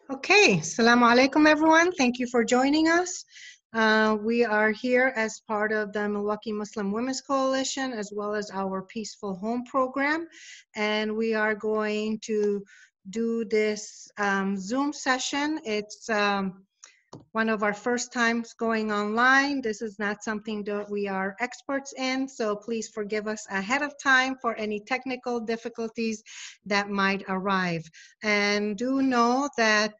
Okay, Assalamu alaikum everyone. Thank you for joining us. We are here as part of the Milwaukee Muslim Women's Coalition as well as our Peaceful Home program. And we are going to do this Zoom session. It's one of our first times going online. This is not something that we are experts in, so please forgive us ahead of time for any technical difficulties that might arrive. And do know that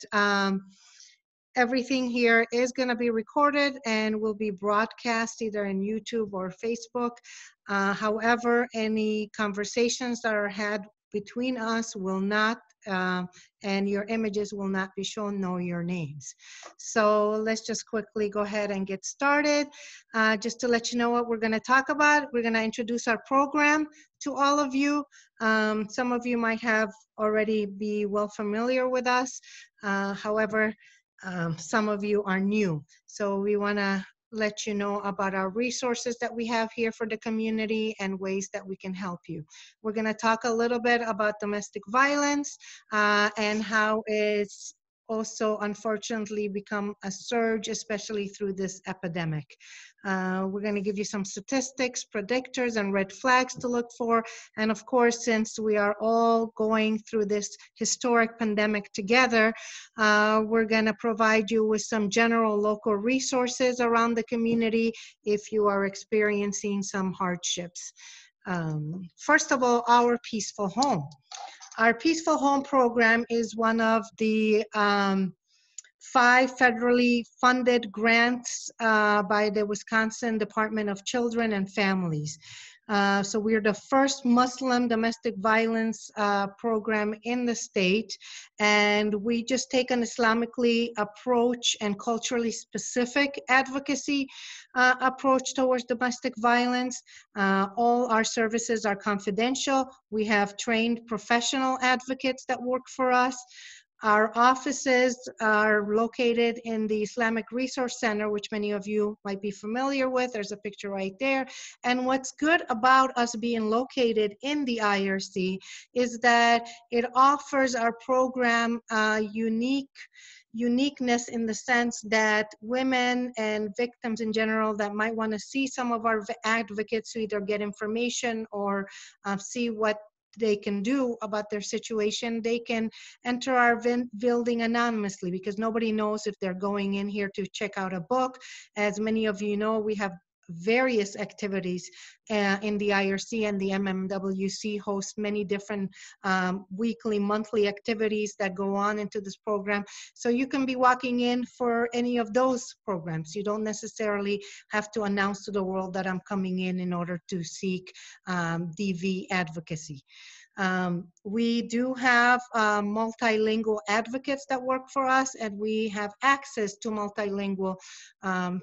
everything here is going to be recorded and will be broadcast either in YouTube or Facebook. However, any conversations that are had between us will not, and your images will not be shown, nor your names. So let's just quickly go ahead and get started. Just to let you know what we're going to talk about, we're going to introduce our program to all of you. Some of you might have already be well familiar with us. However, some of you are new. So we want to let you know about our resources that we have here for the community and ways that we can help you. We're going to talk a little bit about domestic violence and how it's also unfortunately become a surge, especially through this epidemic. We're going to give you some statistics, predictors, and red flags to look for. And of course, since we are all going through this historic pandemic together, we're going to provide you with some general local resources around the community if you are experiencing some hardships. First of all, our Peaceful Home. Our Peaceful Home program is one of the 5 federally funded grants by the Wisconsin Department of Children and Families. So we're the first Muslim domestic violence program in the state, and we just take an Islamically approach and culturally specific advocacy approach towards domestic violence. All our services are confidential. We have trained professional advocates that work for us. Our offices are located in the Islamic Resource Center, which many of you might be familiar with. There's a picture right there. And what's good about us being located in the IRC is that it offers our program uniqueness in the sense that women and victims in general that might want to see some of our advocates to either get information or see what they can do about their situation, they can enter our building anonymously because nobody knows if they're going in here to check out a book. As many of you know, we have various activities in the IRC, and the MMWC hosts many different weekly, monthly activities that go on into this program. So you can be walking in for any of those programs. You don't necessarily have to announce to the world that I'm coming in order to seek DV advocacy. We do have multilingual advocates that work for us, and we have access to multilingual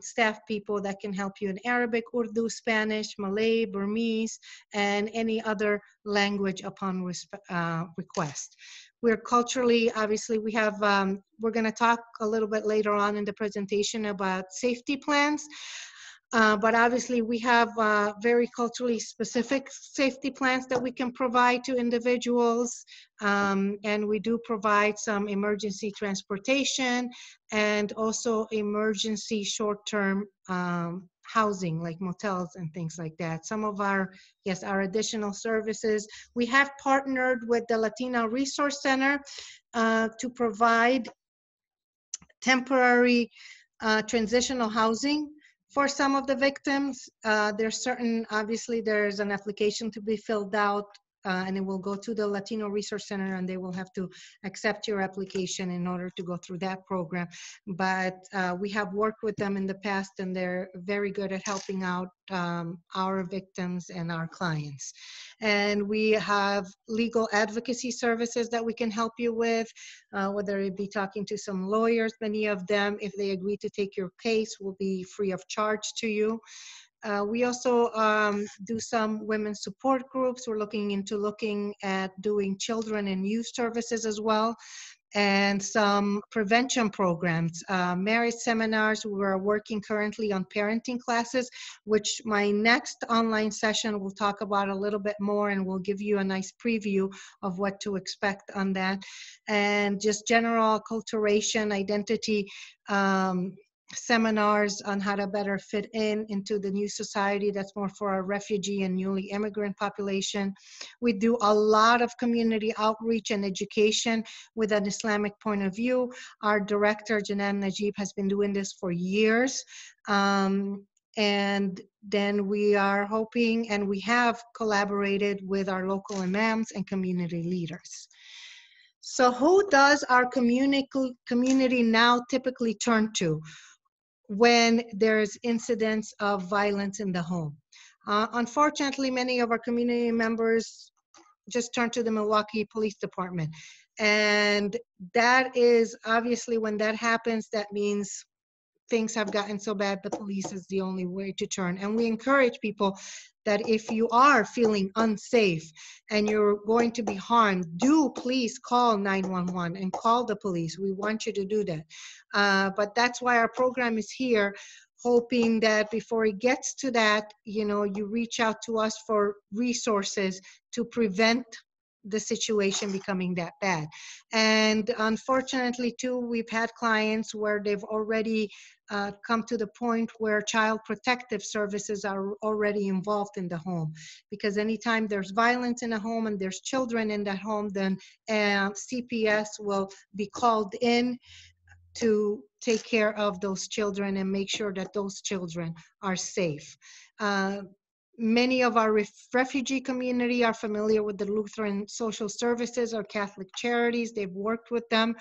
staff people that can help you in Arabic, Urdu, Spanish, Malay, Burmese, and any other language upon request. We're culturally, obviously, we have, we're going to talk a little bit later on in the presentation about safety plans. But obviously we have very culturally specific safety plans that we can provide to individuals. And we do provide some emergency transportation and also emergency short-term housing like motels and things like that. Some of our, yes, our additional services. We have partnered with the Latina Resource Center to provide temporary transitional housing for some of the victims. There's certain, obviously there's an application to be filled out and it will go to the Latino Resource Center and they will have to accept your application in order to go through that program. But we have worked with them in the past and they're very good at helping out our victims and our clients. And we have legal advocacy services that we can help you with, whether it be talking to some lawyers. Many of them, if they agree to take your case, will be free of charge to you. We also do some women's support groups. We're looking at doing children and youth services as well. and some prevention programs, marriage seminars. We're working currently on parenting classes, which my next online session will talk about a little bit more, and we'll give you a nice preview of what to expect on that. And just general acculturation, identity, seminars on how to better fit into the new society that's more for our refugee and newly immigrant population. We do a lot of community outreach and education with an Islamic point of view. Our director, Janan Najib, has been doing this for years. And then we are hoping, and we have collaborated with our local imams and community leaders. So who does our community now typically turn to when there's incidents of violence in the home? Unfortunately, many of our community members just turn to the Milwaukee Police Department. And that is obviously, when that happens, that means things have gotten so bad, the police is the only way to turn. And we encourage people that if you are feeling unsafe and you're going to be harmed, do please call 911 and call the police. We want you to do that. But that's why our program is here, hoping that before it gets to that, you reach out to us for resources to prevent the situation becoming that bad. And unfortunately too, we've had clients where they've already come to the point where child protective services are already involved in the home, because anytime there's violence in a home and there's children in that home, then CPS will be called in to take care of those children and make sure that those children are safe. Many of our refugee community are familiar with the Lutheran Social Services or Catholic Charities. They've worked with them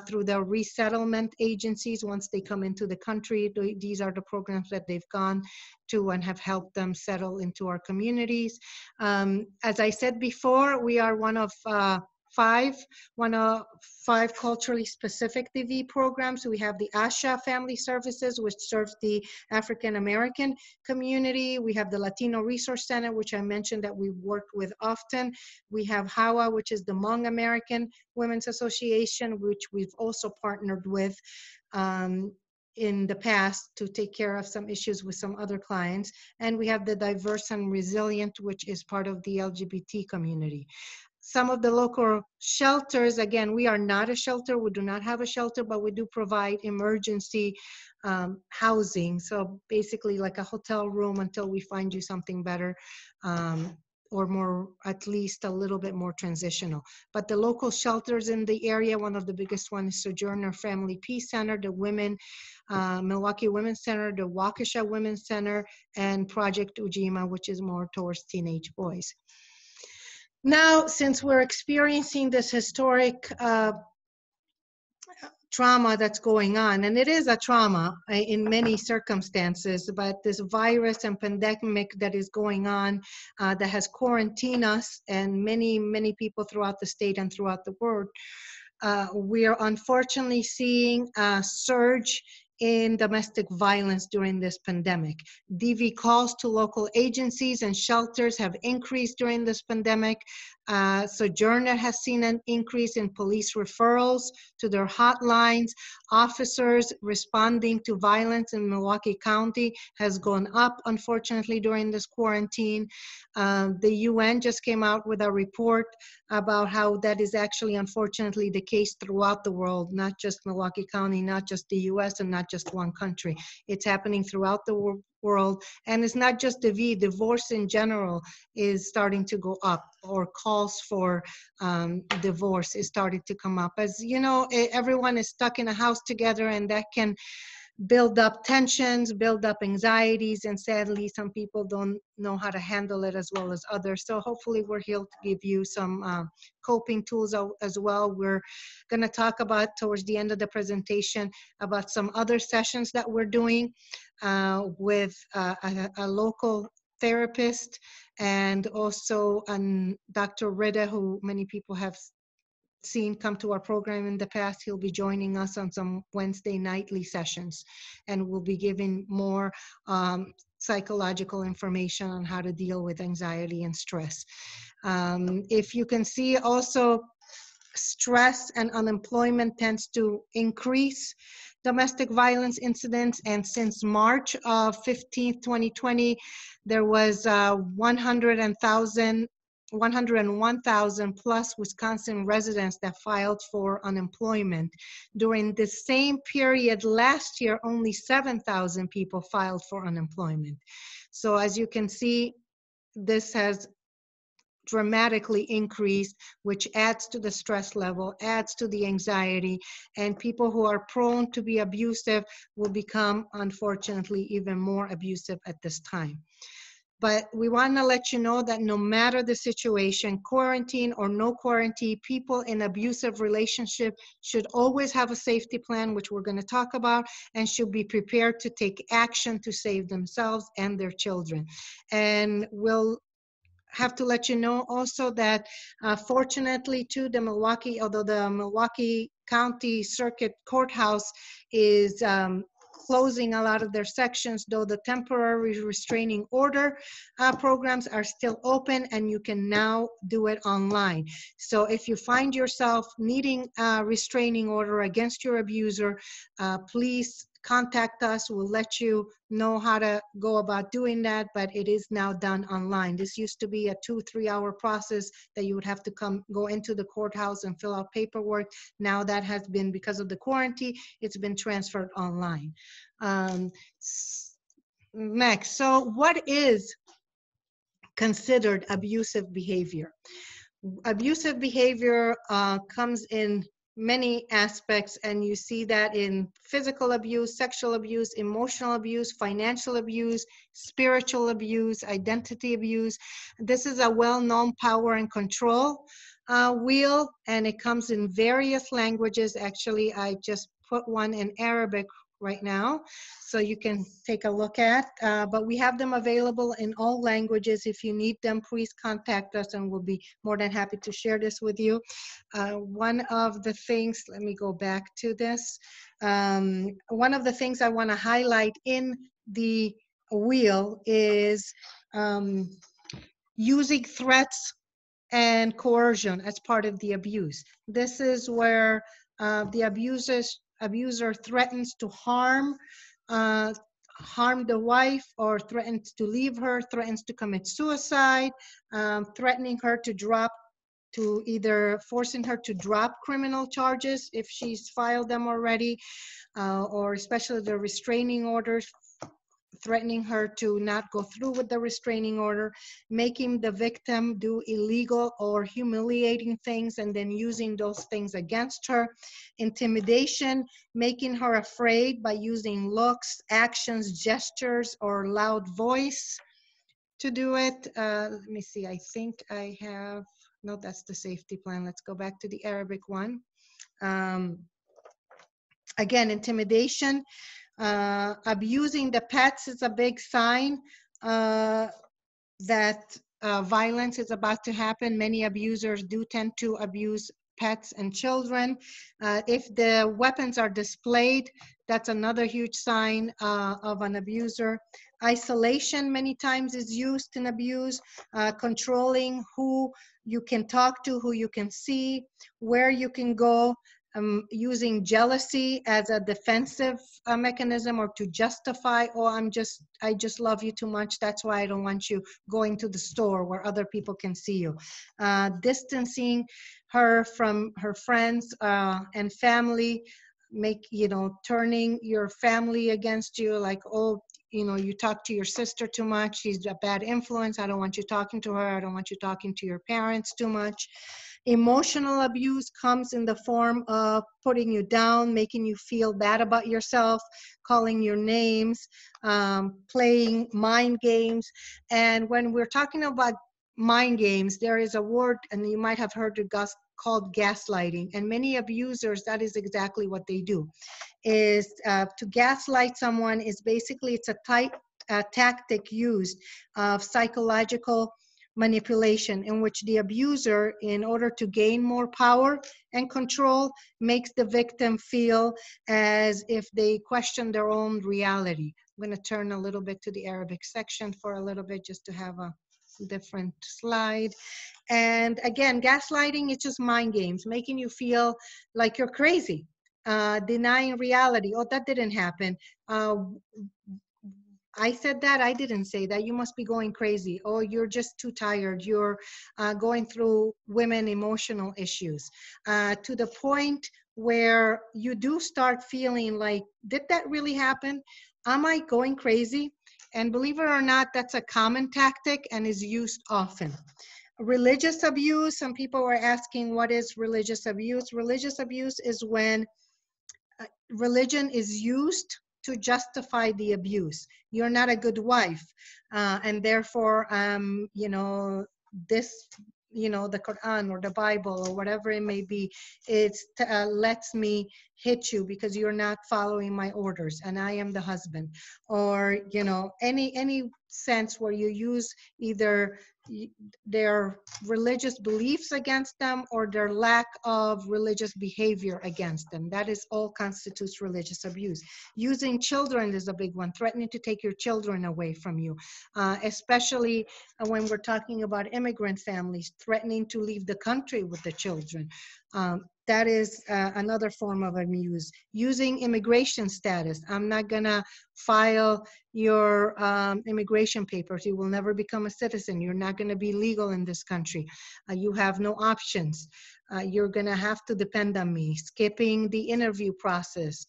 through the resettlement agencies. Once they come into the country, these are the programs that they've gone to and have helped them settle into our communities. As I said before, we are one of five culturally specific DV programs. We have the ASHA Family Services, which serves the African American community. We have the Latino Resource Center, which I mentioned that we've worked with often. We have HAWA, which is the Hmong American Women's Association, which we've also partnered with in the past to take care of some issues with some other clients. And we have the Diverse and Resilient, which is part of the LGBT community. Some of the local shelters, again, we are not a shelter. We do not have a shelter, but we do provide emergency housing. So basically like a hotel room until we find you something better, or more, at least a little bit more transitional. But the local shelters in the area, one of the biggest ones is Sojourner Family Peace Center, the Milwaukee Women's Center, the Waukesha Women's Center, and Project Ujima, which is more towards teenage boys. Now, since we're experiencing this historic trauma that's going on, and it is a trauma in many circumstances, but this virus and pandemic that is going on that has quarantined us and many, many people throughout the state and throughout the world, we are unfortunately seeing a surge in domestic violence during this pandemic. DV calls to local agencies and shelters have increased during this pandemic. Sojourner has seen an increase in police referrals to their hotlines. Officers responding to violence in Milwaukee County has gone up, unfortunately, during this quarantine. The UN just came out with a report about how that is actually, unfortunately, the case throughout the world, not just Milwaukee County, not just the US, and not just one country. It's happening throughout the world. And it's not just DV, divorce in general is starting to go up, or calls for divorce is starting to come up. As you know, everyone is stuck in a house together, and that can build up tensions, build up anxieties, and sadly, some people don't know how to handle it as well as others. So hopefully we're here to give you some coping tools as well. We're gonna talk about, towards the end of the presentation, about some other sessions that we're doing with a local therapist, and also Dr. Rida, who many people have seen come to our program in the past. He'll be joining us on some Wednesday nightly sessions, and we'll be giving more psychological information on how to deal with anxiety and stress. If you can see also stress and unemployment tends to increase domestic violence incidents. And since March of 15th, 2020, there was 101,000 plus Wisconsin residents that filed for unemployment. During the same period last year, only 7,000 people filed for unemployment. So as you can see, this has dramatically increased, which adds to the stress level, adds to the anxiety, and people who are prone to be abusive will become, unfortunately, even more abusive at this time. But we want to let you know that no matter the situation, quarantine or no quarantine, people in abusive relationship should always have a safety plan, which we're going to talk about, and should be prepared to take action to save themselves and their children. And we'll have to let you know also that fortunately too, although the Milwaukee County Circuit Courthouse is closing a lot of their sections, though the temporary restraining order programs are still open, and you can now do it online. So if you find yourself needing a restraining order against your abuser, please contact us. We'll let you know how to go about doing that, but it is now done online. This used to be a 2-3 hour process that you would have to go into the courthouse and fill out paperwork. Now that has been, because of the quarantine, it's been transferred online. Next, so what is considered abusive behavior? Abusive behavior comes in many aspects, and you see that in physical abuse, sexual abuse, emotional abuse, financial abuse, spiritual abuse, identity abuse. This is a well-known power and control wheel, and it comes in various languages. Actually, I just put one in Arabic right now, so you can take a look at, but we have them available in all languages. If you need them, please contact us and we'll be more than happy to share this with you. One of the things, let me go back to this. One of the things I want to highlight in the wheel is using threats and coercion as part of the abuse. This is where the abuser threatens to harm the wife, or threatens to leave her, threatens to commit suicide, threatening her to either forcing her to drop criminal charges if she's filed them already, or especially the restraining orders, threatening her to not go through with the restraining order, making the victim do illegal or humiliating things and then using those things against her, intimidation, making her afraid by using looks, actions, gestures, or loud voice to do it. Let me see, I think I have, no, that's the safety plan. Let's go back to the Arabic one. Again, intimidation. Abusing the pets is a big sign that violence is about to happen. Many abusers do tend to abuse pets and children. If the weapons are displayed, that's another huge sign of an abuser. Isolation many times is used in abuse, controlling who you can talk to, who you can see, where you can go. Using jealousy as a defensive mechanism, or to justify, oh, I just love you too much, that's why I don't want you going to the store where other people can see you. Distancing her from her friends and family, turning your family against you, like, oh, you talk to your sister too much, she's a bad influence, I don't want you talking to her, I don't want you talking to your parents too much. Emotional abuse comes in the form of putting you down, making you feel bad about yourself, calling your names, playing mind games. And when we're talking about mind games, there is a word, and you might have heard it called gaslighting. And many abusers, that is exactly what they do. Is to gaslight someone is basically, it's a tactic used of psychological manipulation, in which the abuser, in order to gain more power and control, makes the victim feel as if they question their own reality. I'm going to turn a little bit to the Arabic section for a little bit, just to have a different slide. And again, gaslighting is just mind games, making you feel like you're crazy, denying reality. Oh, that didn't happen. Uh, I said that. I didn't say that. You must be going crazy. Oh, you're just too tired. You're going through women emotional issues to the point where you do start feeling like, did that really happen? Am I going crazy? And believe it or not, that's a common tactic and is used often. Religious abuse, some people were asking, what is religious abuse? Religious abuse is when religion is used to justify the abuse. You're not a good wife, and therefore, this, the Quran or the Bible or whatever it may be, it lets me hit you because you're not following my orders, and I am the husband. Or any sense where you use either their religious beliefs against them or their lack of religious behavior against them. That is all constitutes religious abuse. Using children is a big one, threatening to take your children away from you, especially when we're talking about immigrant families, threatening to leave the country with the children. That is another form of abuse. Using immigration status. I'm not gonna file your immigration papers. You will never become a citizen. You're not gonna be legal in this country. You have no options. You're gonna have to depend on me. Skipping the interview process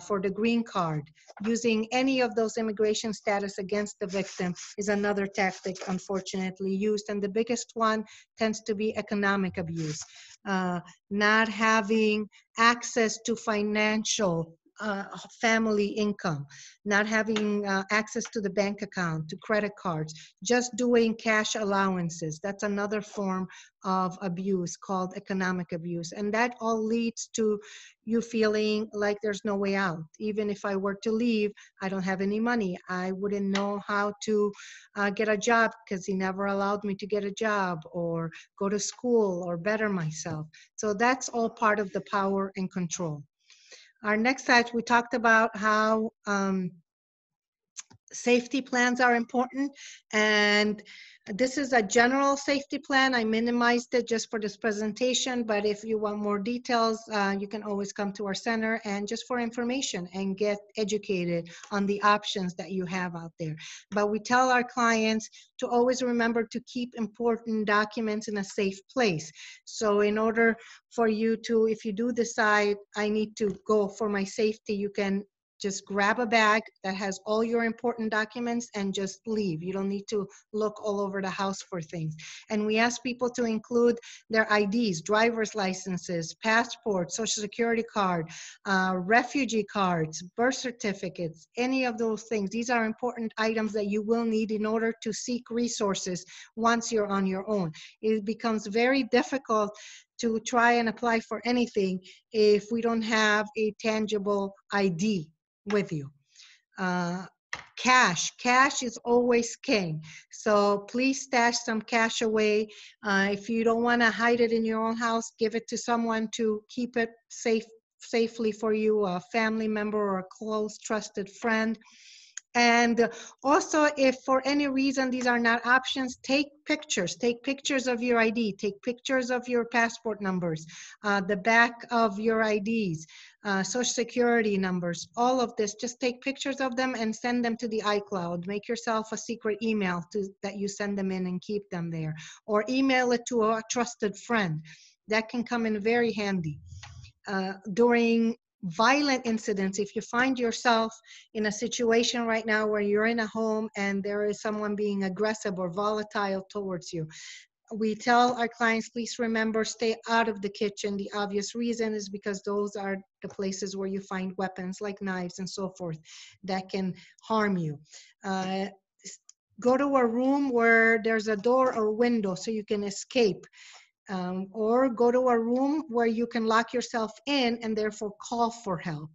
for the green card. Using any of those immigration status against the victim is another tactic, unfortunately, used. And the biggest one tends to be economic abuse. Not having access to financial family income, not having access to the bank account, to credit cards, just doing cash allowances. That's another form of abuse called economic abuse. And that all leads to you feeling like there's no way out. Even if I were to leave, I don't have any money. I wouldn't know how to get a job because he never allowed me to get a job or go to school or better myself. So that's all part of the power and control. Our next slide, we talked about how safety plans are important, and this is a general safety plan. I minimized it just for this presentation, but if you want more details, you can always come to our center and just for information and get educated on the options that you have out there. But we tell our clients to always remember to keep important documents in a safe place. So in order for you to, if you do decide I need to go for my safety, you can just grab a bag that has all your important documents and just leave. You don't need to look all over the house for things. And we ask people to include their IDs, driver's licenses, passports, social security card, refugee cards, birth certificates, any of those things. These are important items that you will need in order to seek resources once you're on your own. It becomes very difficult to try and apply for anything if we don't have a tangible ID with you. Cash is always king. So please stash some cash away. If you don't want to hide it in your own house, give it to someone to keep it safely for you, a family member or a close trusted friend. And also, if for any reason these are not options, take pictures of your ID, take pictures of your passport numbers, the back of your IDs, social security numbers, all of this. Just take pictures of them and send them to the iCloud. Make yourself a secret email that you send them in and keep them there, or email it to a trusted friend. That can come in very handy. During violent incidents, if you find yourself in a situation right now where you're in a home and there is someone being aggressive or volatile towards you, we tell our clients, please remember, stay out of the kitchen. The obvious reason is because those are the places where you find weapons like knives and so forth that can harm you. Go to a room where there's a door or window so you can escape. Or go to a room where you can lock yourself in and therefore call for help.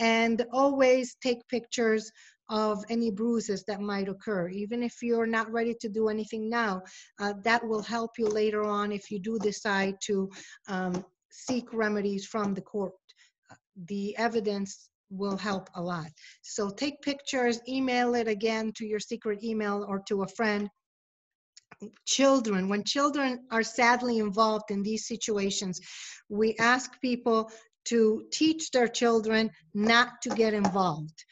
And always take pictures of any bruises that might occur. Even if you're not ready to do anything now, that will help you later on if you do decide to seek remedies from the court. The evidence will help a lot. So take pictures, email it again to your secret email or to a friend. children, when children are sadly involved in these situations, we ask people to teach their children not to get involved.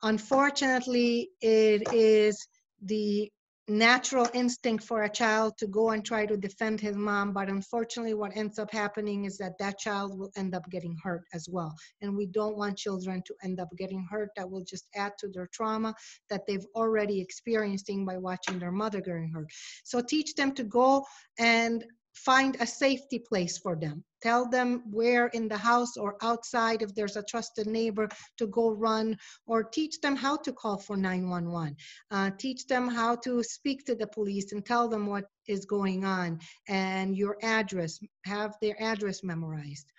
Unfortunately, it is the natural instinct for a child to go and try to defend his mom, but unfortunately what ends up happening is that that child will end up getting hurt as well. And we don't want children to end up getting hurt. That will just add to their trauma that they've already experiencing by watching their mother getting hurt. So teach them to go and find a safety place for them. Tell them where in the house or outside, if there's a trusted neighbor, to go run, or teach them how to call for 911. Teach them how to speak to the police and tell them what is going on, and your address, have their address memorized.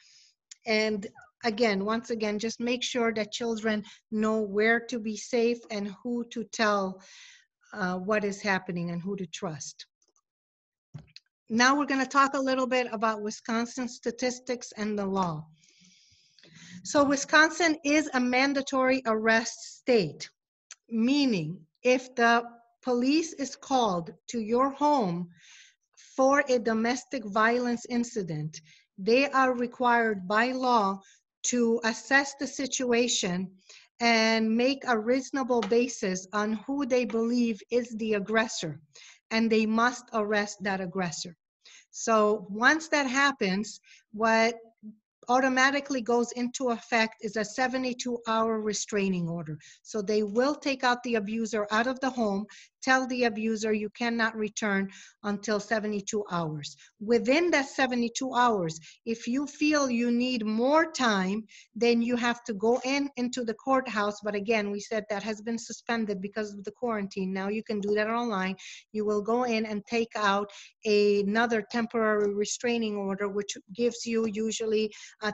And again, once again, just make sure that children know where to be safe and who to tell what is happening and who to trust. Now we're going to talk a little bit about Wisconsin statistics and the law. So Wisconsin is a mandatory arrest state, meaning if the police is called to your home for a domestic violence incident, they are required by law to assess the situation and make a reasonable basis on who they believe is the aggressor, and they must arrest that aggressor. So once that happens, what automatically goes into effect is a 72-hour restraining order. So they will take out the abuser out of the home, tell the abuser you cannot return until 72 hours. Within that 72 hours, if you feel you need more time, then you have to go into the courthouse. But again, we said that has been suspended because of the quarantine. Now you can do that online. You will go in and take out another temporary restraining order, which gives you usually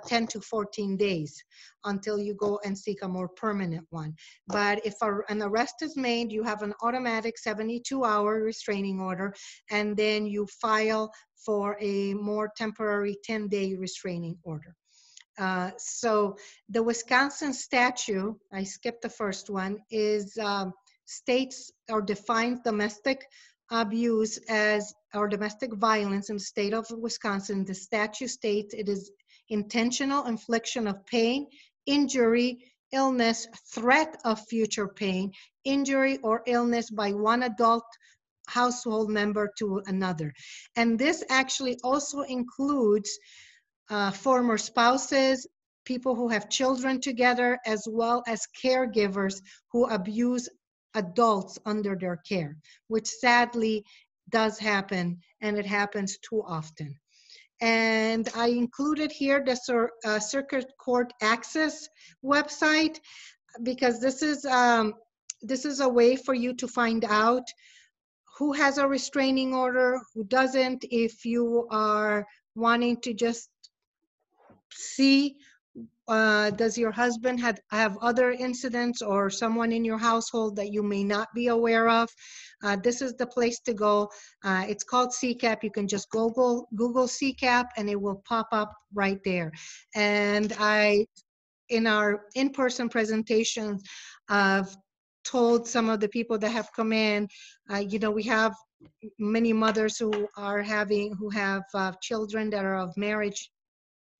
10 to 14 days until you go and seek a more permanent one. But if an arrest is made, you have an automatic 72-hour restraining order, and then you file for a more temporary 10-day restraining order. So the Wisconsin statute, I skipped the first one, is states or defines domestic abuse as, or domestic violence in the state of Wisconsin. The statute states it is intentional infliction of pain, injury, illness, threat of future pain, injury, or illness by one adult household member to another. And this actually also includes former spouses, people who have children together, as well as caregivers who abuse adults under their care, which sadly does happen, and it happens too often. And I included here the Circuit Court Access website, because this is a way for you to find out who has a restraining order, who doesn't, if you are wanting to just see does your husband have other incidents or someone in your household that you may not be aware of. This is the place to go. It's called CCAP. You can just Google CCAP and it will pop up right there. And in our in-person presentations, I've told some of the people that have come in, we have many mothers who have children that are of marriage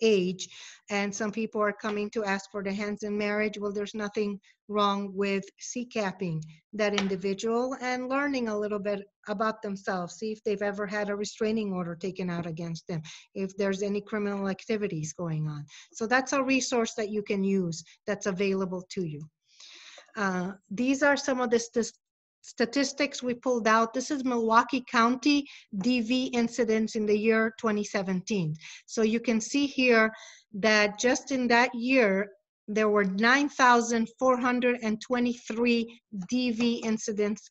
age, and some people are coming to ask for the hands in marriage. Well, there's nothing wrong with CCAPing that individual and learning a little bit about themselves, see if they've ever had a restraining order taken out against them, if there's any criminal activities going on. So that's a resource that you can use that's available to you. These are some of the statistics we pulled out. This is Milwaukee County DV incidents in the year 2017. So you can see here that just in that year, there were 9,423 DV incidents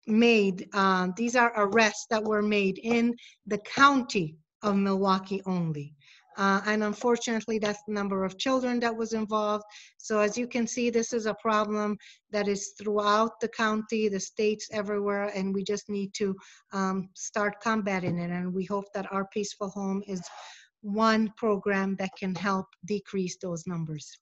made. These are arrests that were made in the county of Milwaukee only. And unfortunately, that's the number of children that was involved. So as you can see, this is a problem that is throughout the county, the states, everywhere, and we just need to start combating it. And we hope that Our Peaceful Home is one program that can help decrease those numbers.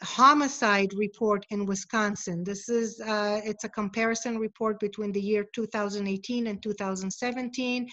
homicide report in Wisconsin. This is, it's a comparison report between the year 2018 and 2017,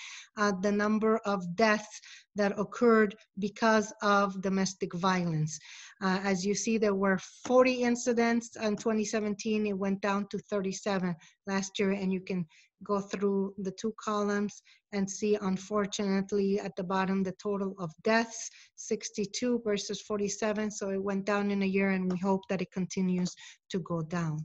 the number of deaths that occurred because of domestic violence. As you see, there were 40 incidents in 2017. It went down to 37 last year, and you can go through the two columns and see, unfortunately, at the bottom, the total of deaths, 62 versus 47. So it went down in a year, and we hope that it continues to go down.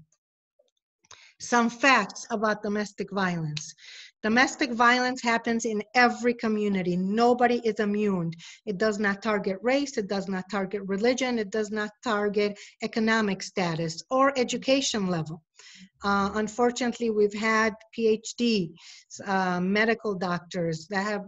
Some facts about domestic violence. Domestic violence happens in every community. Nobody is immune. It does not target race. It does not target religion. It does not target economic status or education level. Unfortunately, we've had PhD medical doctors that have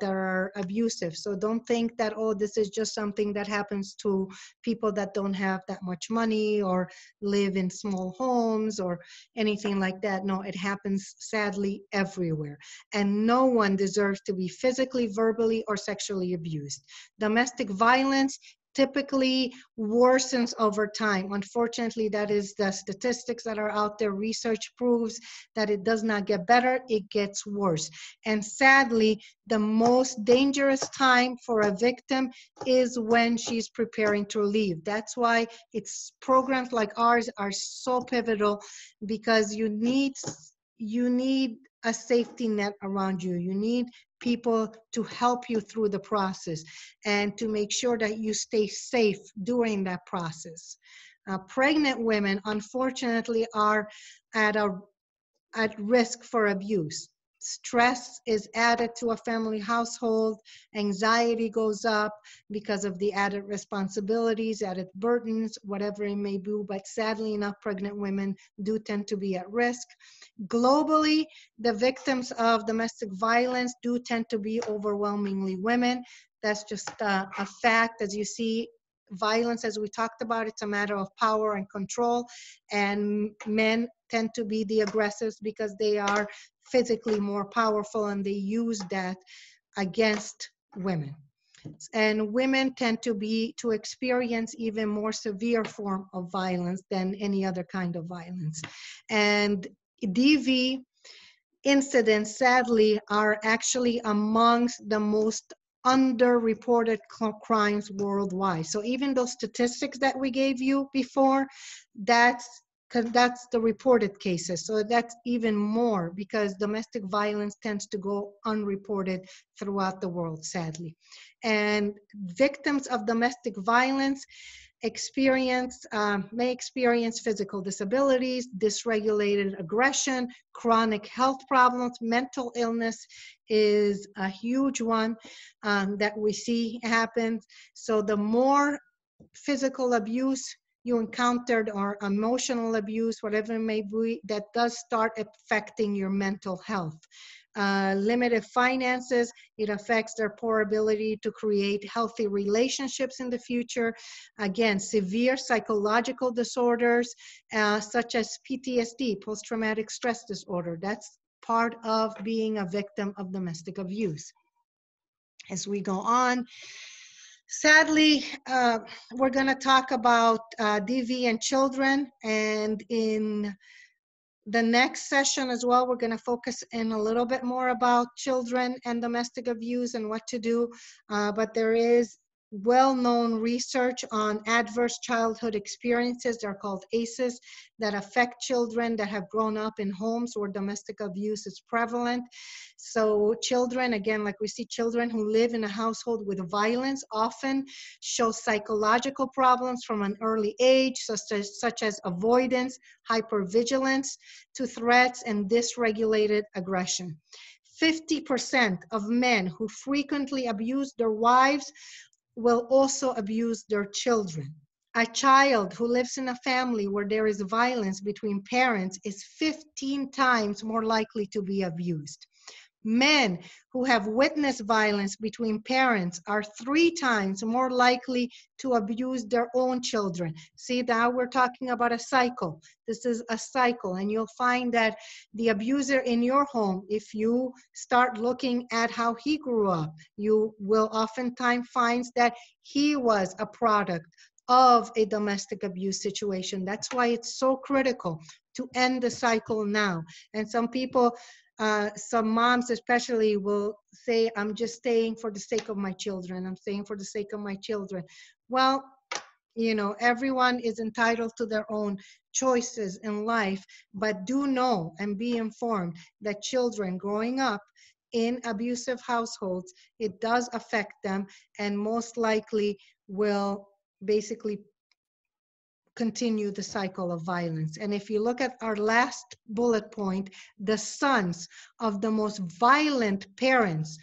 that are abusive. So don't think that, oh, this is just something that happens to people that don't have that much money or live in small homes or anything like that. No, it happens sadly everywhere. And no one deserves to be physically, verbally, or sexually abused. Domestic violence typically worsens over time. Unfortunately, that is the statistics that are out there. Research proves that it does not get better, it gets worse. And sadly, the most dangerous time for a victim is when she's preparing to leave. That's why it's programs like ours are so pivotal, because you need a safety net around you. You need people to help you through the process and to make sure that you stay safe during that process. Pregnant women, unfortunately, are at risk for abuse. Stress is added to a family household. Anxiety goes up because of the added responsibilities, added burdens, whatever it may be. But sadly enough, pregnant women do tend to be at risk. Globally, the victims of domestic violence do tend to be overwhelmingly women. That's just a fact. As you see, violence, as we talked about, it's a matter of power and control, and men tend to be the aggressors because they are physically more powerful, and they use that against women. And women tend to experience even more severe form of violence than any other kind of violence. And DV incidents, sadly, are actually amongst the most underreported crimes worldwide. So even those statistics that we gave you before, that's the reported cases. So that's even more, because domestic violence tends to go unreported throughout the world, sadly. And victims of domestic violence may experience physical disabilities, dysregulated aggression, chronic health problems. Mental illness is a huge one that we see happen. So the more physical abuse you encountered, or emotional abuse, whatever it may be, that does start affecting your mental health. Limited finances, it affects their poor ability to create healthy relationships in the future. Again, severe psychological disorders such as PTSD, post-traumatic stress disorder. That's part of being a victim of domestic abuse. As we go on, sadly, we're going to talk about DV and children, and in the next session as well, we're going to focus in a little bit more about children and domestic abuse and what to do. But there is well-known research on adverse childhood experiences, they're called ACEs, that affect children that have grown up in homes where domestic abuse is prevalent. So children, again, like we see, children who live in a household with violence often show psychological problems from an early age, such as avoidance, hypervigilance to threats, and dysregulated aggression. 50% of men who frequently abuse their wives will also abuse their children. A child who lives in a family where there is violence between parents is 15 times more likely to be abused. Men who have witnessed violence between parents are 3 times more likely to abuse their own children. See, now we're talking about a cycle. This is a cycle, and you'll find that the abuser in your home, if you start looking at how he grew up, you will oftentimes find that he was a product of a domestic abuse situation. That's why it's so critical to end the cycle now. And some people, some moms especially, will say, I'm just staying for the sake of my children. I'm staying for the sake of my children. Well, you know, everyone is entitled to their own choices in life, but do know and be informed that children growing up in abusive households, it does affect them, and most likely will basically continue the cycle of violence. And if you look at our last bullet point, the sons of the most violent parents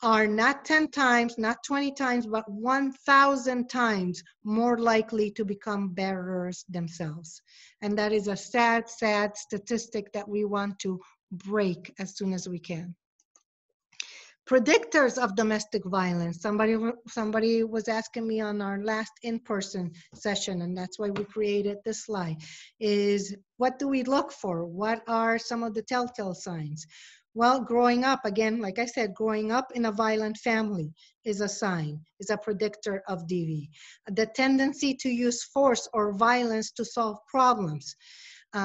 are not 10 times, not 20 times, but 1,000 times more likely to become bearers themselves. And that is a sad, sad statistic that we want to break as soon as we can. Predictors of domestic violence. Somebody was asking me on our last in-person session, and that's why we created this slide, is what do we look for? What are some of the telltale signs? Well, growing up, again, like I said, growing up in a violent family is a sign, is a predictor of DV. The tendency to use force or violence to solve problems.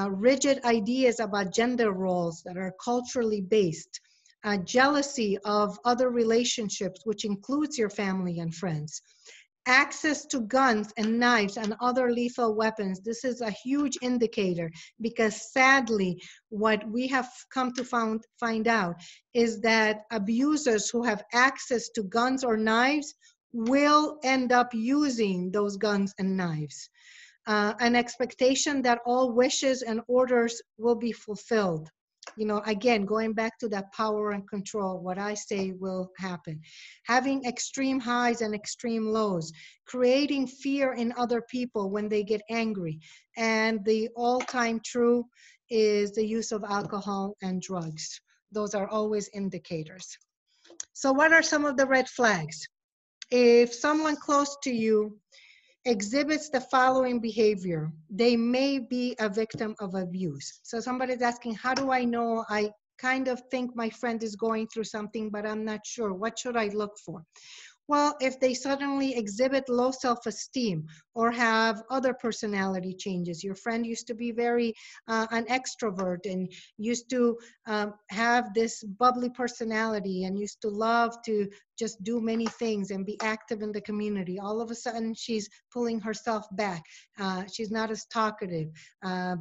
Rigid ideas about gender roles that are culturally based. Jealousy of other relationships, which includes your family and friends. Access to guns and knives and other lethal weapons. This is a huge indicator, because sadly, what we have come to find out is that abusers who have access to guns or knives will end up using those guns and knives. An expectation that all wishes and orders will be fulfilled. You know, again, going back to that power and control, what I say will happen. Having extreme highs and extreme lows, creating fear in other people when they get angry. And the all-time true is the use of alcohol and drugs. Those are always indicators. So what are some of the red flags? If someone close to you exhibits the following behavior, they may be a victim of abuse. So somebody's asking, how do I know? I kind of think my friend is going through something, but I'm not sure. What should I look for? Well, if they suddenly exhibit low self-esteem or have other personality changes. Your friend used to be very an extrovert and used to have this bubbly personality and used to love to just do many things and be active in the community. All of a sudden, she's pulling herself back. She's not as talkative,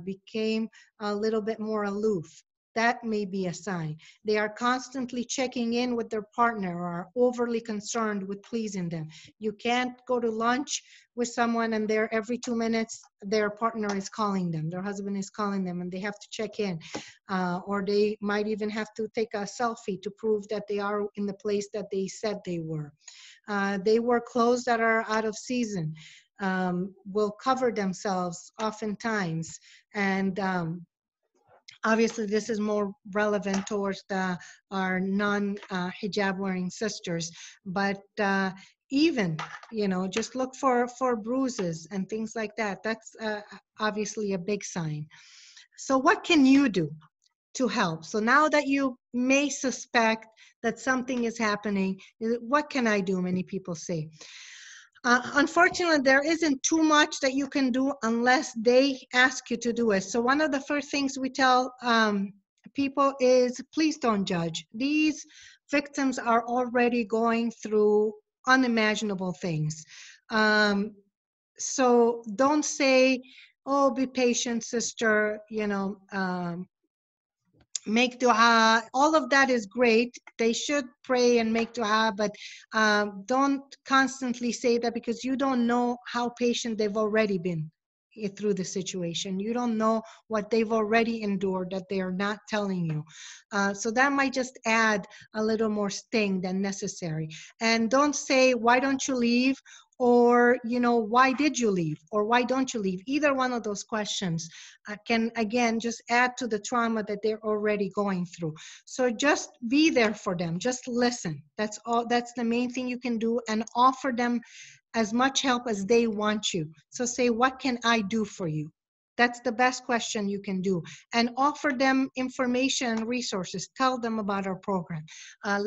became a little bit more aloof. That may be a sign. They are constantly checking in with their partner or are overly concerned with pleasing them. You can't go to lunch with someone and there every 2 minutes their partner is calling them, their husband is calling them, and they have to check in. Or they might even have to take a selfie to prove that they are in the place that they said they were. They wear clothes that are out of season, will cover themselves oftentimes, and obviously, this is more relevant towards our non-hijab wearing sisters, but even, you know, just look for bruises and things like that. That's obviously a big sign. So what can you do to help? So now that you may suspect that something is happening, what can I do? Many people say. Unfortunately, there isn't too much that you can do unless they ask you to do it. So one of the first things we tell people is, please don't judge. These victims are already going through unimaginable things. So don't say, oh, be patient, sister, you know, make dua. All of that is great. They should pray and make dua, but don't constantly say that, because you don't know how patient they've already been through the situation. You don't know what they've already endured that they are not telling you. So that might just add a little more sting than necessary. And don't say, why don't you leave? Or, you know, why did you leave? Or why don't you leave? Either one of those questions can, again, just add to the trauma that they're already going through. So just be there for them. Just listen. That's all. That's the main thing you can do, and offer them as much help as they want you. So say, what can I do for you? That's the best question you can do. And offer them information and resources. Tell them about our program.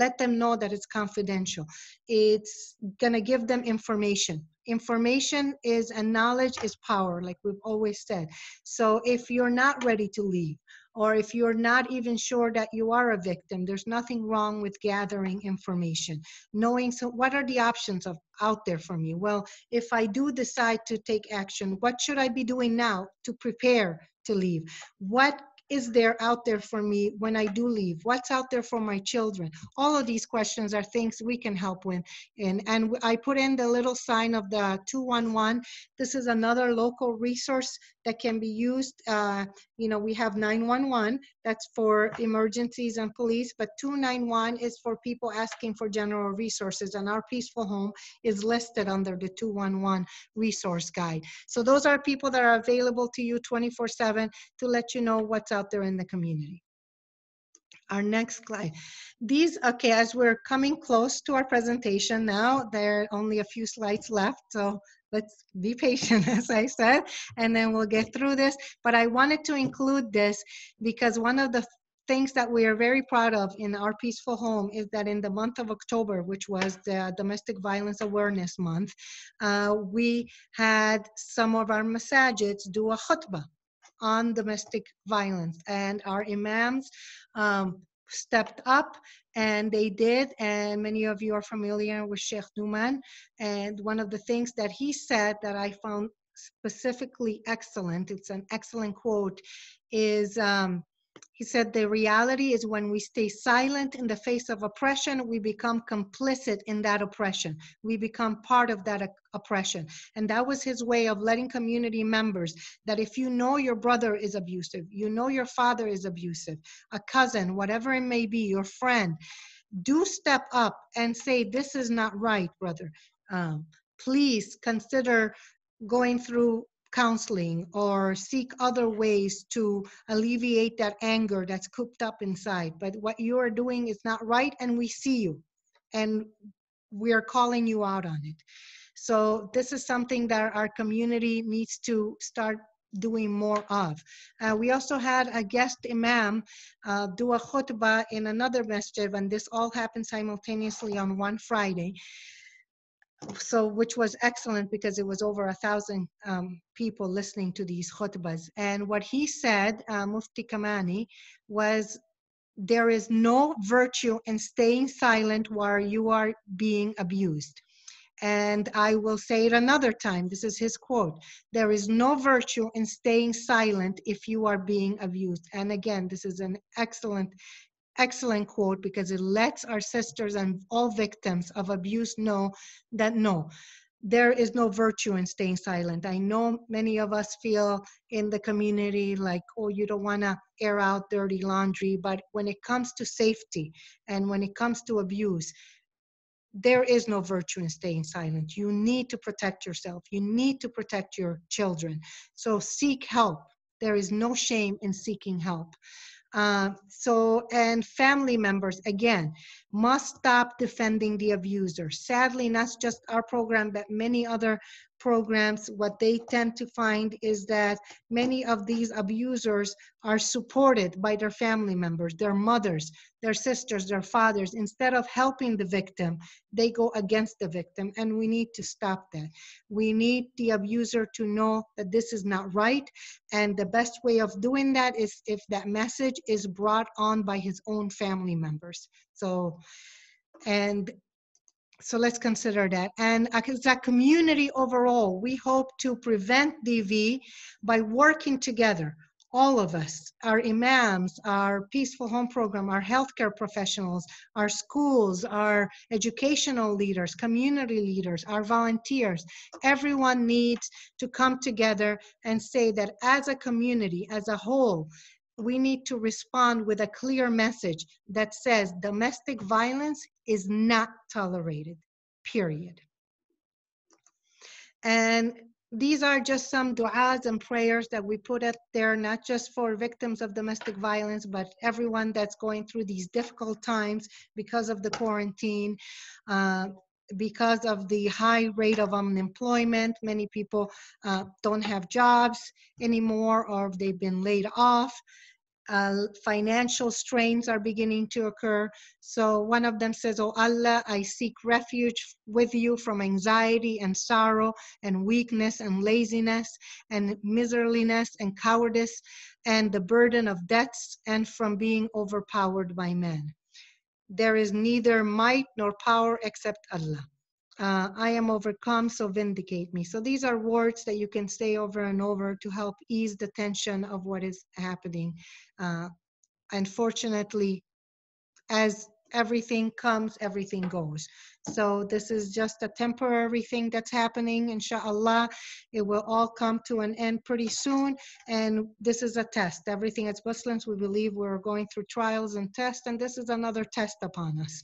Let them know that it's confidential. It's gonna give them information. Information is, and knowledge is power, like we've always said. So if you're not ready to leave, or if you're not even sure that you are a victim, there's nothing wrong with gathering information, knowing, so what are the options out there for me? Well, if I do decide to take action, what should I be doing now to prepare to leave? What is there out there for me when I do leave? What's out there for my children? All of these questions are things we can help with. And I put in the little sign of the 211. This is another local resource that can be used. We have 911, that's for emergencies and police, but 291 is for people asking for general resources, and our Peaceful Home is listed under the 211 resource guide. So those are people that are available to you 24/7 to let you know what's out there in the community. Our next slide. Okay, as we're coming close to our presentation now, there are only a few slides left, so let's be patient, as I said, and then we'll get through this. But I wanted to include this because one of the things that we are very proud of in our Peaceful Home is that in the month of October, which was the Domestic Violence Awareness Month, we had some of our masajids do a khutbah on domestic violence, and our imams stepped up, and they did, and many of you are familiar with Sheikh Numan, and one of the things that he said that I found specifically excellent, it's an excellent quote, is he said, the reality is when we stay silent in the face of oppression, we become complicit in that oppression. We become part of that oppression. And that was his way of letting community members that if you know your brother is abusive, you know your father is abusive, a cousin, whatever it may be, your friend, do step up and say, this is not right, brother. Please consider going through counseling or seek other ways to alleviate that anger that's cooped up inside. But what you are doing is not right, and we see you, and we are calling you out on it. So this is something that our community needs to start doing more of. We also had a guest imam do a khutbah in another masjid, and this all happened simultaneously on one Friday. So, which was excellent because it was over 1,000 people listening to these khutbahs. And what he said, Mufti Kamani, was there is no virtue in staying silent while you are being abused. And I will say it another time. This is his quote. There is no virtue in staying silent if you are being abused. And again, this is an excellent quote because it lets our sisters and all victims of abuse know that no, there is no virtue in staying silent. I know many of us feel in the community like, oh, you don't want to air out dirty laundry, but when it comes to safety and when it comes to abuse, there is no virtue in staying silent. You need to protect yourself. You need to protect your children. So seek help. There is no shame in seeking help. And family members, again, must stop defending the abuser. Sadly, not just our program, but many other programs, what they tend to find is that many of these abusers are supported by their family members, their mothers, their sisters, their fathers. Instead of helping the victim, they go against the victim, and we need to stop that. We need the abuser to know that this is not right, and the best way of doing that is if that message is brought on by his own family members. So let's consider that. And as a community overall, we hope to prevent DV by working together. All of us, our imams, our Peaceful Home program, our healthcare professionals, our schools, our educational leaders, community leaders, our volunteers, everyone needs to come together and say that as a community, as a whole, we need to respond with a clear message that says domestic violence is not tolerated, period. And these are just some du'as and prayers that we put out there, not just for victims of domestic violence, but everyone that's going through these difficult times because of the quarantine. because of the high rate of unemployment, many people don't have jobs anymore, or they've been laid off. Financial strains are beginning to occur. So one of them says, "Oh Allah, I seek refuge with you from anxiety and sorrow and weakness and laziness and miserliness and cowardice and the burden of debts and from being overpowered by men. There is neither might nor power except Allah. I am overcome, so vindicate me." So these are words that you can say over and over to help ease the tension of what is happening. Unfortunately, as everything comes, everything goes. So this is just a temporary thing that's happening. Inshallah, it will all come to an end pretty soon. And this is a test. Everything as Muslims, we believe we're going through trials and tests, and this is another test upon us.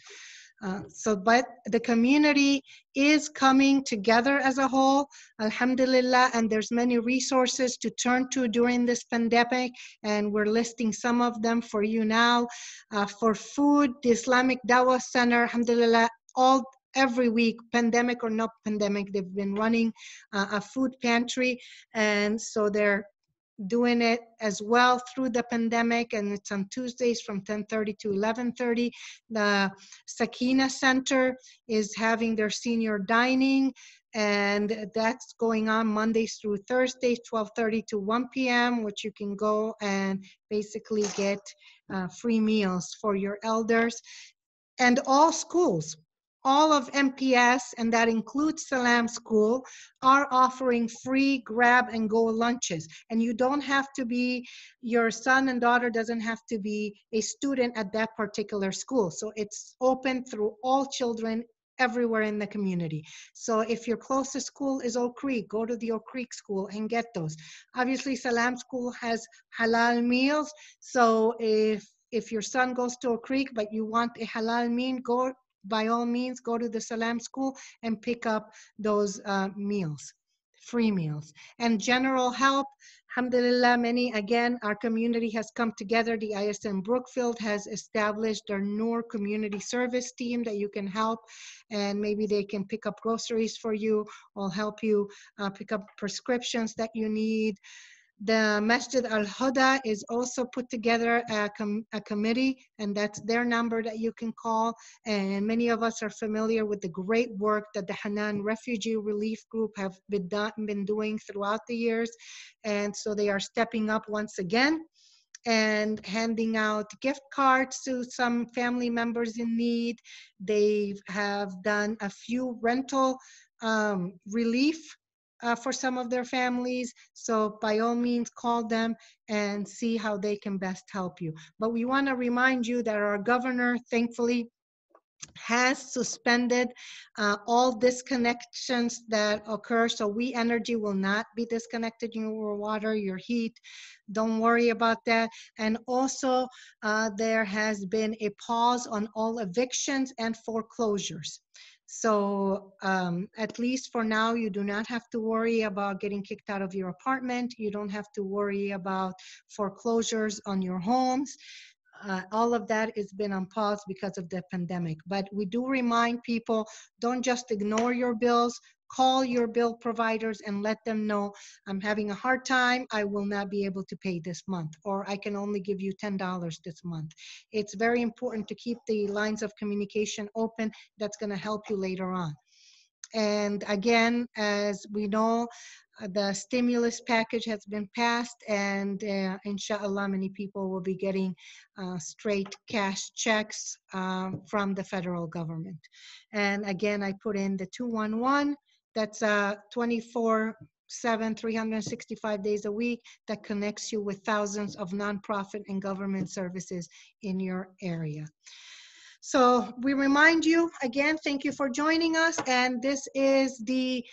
But the community is coming together as a whole, alhamdulillah, and there's many resources to turn to during this pandemic, and we're listing some of them for you now. For food, the Islamic Dawah Center, alhamdulillah, every week, pandemic or not pandemic, they've been running a food pantry, and so they're doing it as well through the pandemic, and it's on Tuesdays from 10:30 to 11:30. The Sakina Center is having their senior dining, and that's going on Mondays through Thursdays, 12:30 to 1 p.m., which you can go and basically get free meals for your elders. And all schools, all of MPS, and that includes Salam School, are offering free grab and go lunches. And you don't have to be, your son and daughter doesn't have to be a student at that particular school. So it's open through all children everywhere in the community. So if your closest school is Oak Creek, go to the Oak Creek school and get those. Obviously, Salam School has halal meals. So if your son goes to Oak Creek, but you want a halal meal, by all means, go to the Salam School and pick up those meals, free meals. And general help, alhamdulillah, again, our community has come together. The ISM Brookfield has established their Noor community service team that you can help, and maybe they can pick up groceries for you or help you pick up prescriptions that you need. The Masjid Al-Huda is also put together a committee, and that's their number that you can call. And many of us are familiar with the great work that the Hanan Refugee Relief Group have been doing throughout the years. And so they are stepping up once again and handing out gift cards to some family members in need. They have done a few rental relief for some of their families. So by all means, call them and see how they can best help you. But we want to remind you that our governor, thankfully, has suspended all disconnections that occur. So We Energy will not be disconnected, your water, your heat. Don't worry about that. And also there has been a pause on all evictions and foreclosures. So at least for now, you do not have to worry about getting kicked out of your apartment. You don't have to worry about foreclosures on your homes. All of that has been on pause because of the pandemic. But we do remind people, don't just ignore your bills. Call your bill providers and let them know, I'm having a hard time, I will not be able to pay this month, or I can only give you $10 this month. It's very important to keep the lines of communication open. That's going to help you later on. And again, as we know, the stimulus package has been passed, and inshallah, many people will be getting straight cash checks from the federal government. And again, I put in the 211, that's 24/7, 365 days a week, that connects you with thousands of nonprofit and government services in your area. So we remind you again, thank you for joining us. And this is the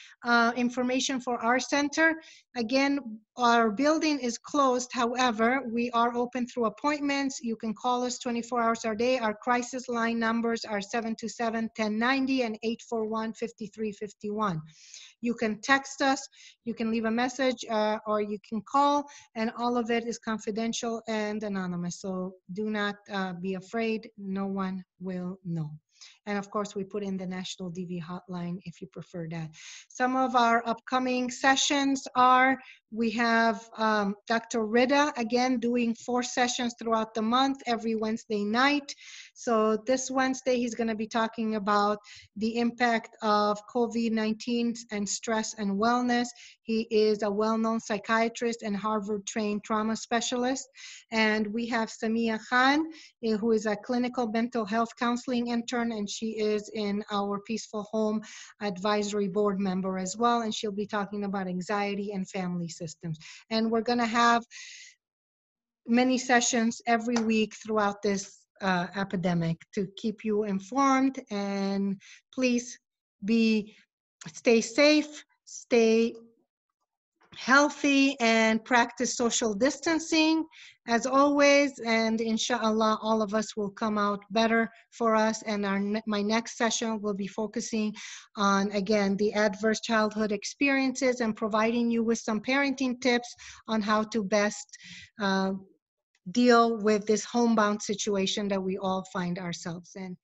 information for our center. Again, our building is closed. However, we are open through appointments. You can call us 24 hours a day. Our crisis line numbers are 727-1090 and 841-5351. You can text us, you can leave a message, or you can call, and all of it is confidential and anonymous. So do not be afraid, no one will know. And of course, we put in the National DV hotline if you prefer that. Some of our upcoming sessions are, we have Dr. Rida, again, doing 4 sessions throughout the month, every Wednesday night. So this Wednesday, he's going to be talking about the impact of COVID-19 and stress and wellness. He is a well-known psychiatrist and Harvard-trained trauma specialist. And we have Samia Khan, who is a clinical mental health counseling intern, and she is in our Peaceful Home Advisory Board member as well. And she'll be talking about anxiety and family systems. And we're going to have many sessions every week throughout this epidemic to keep you informed. And please stay safe, stay healthy, and practice social distancing as always. And inshallah, all of us will come out better for us. And my next session will be focusing on, again, the adverse childhood experiences and providing you with some parenting tips on how to best deal with this homebound situation that we all find ourselves in.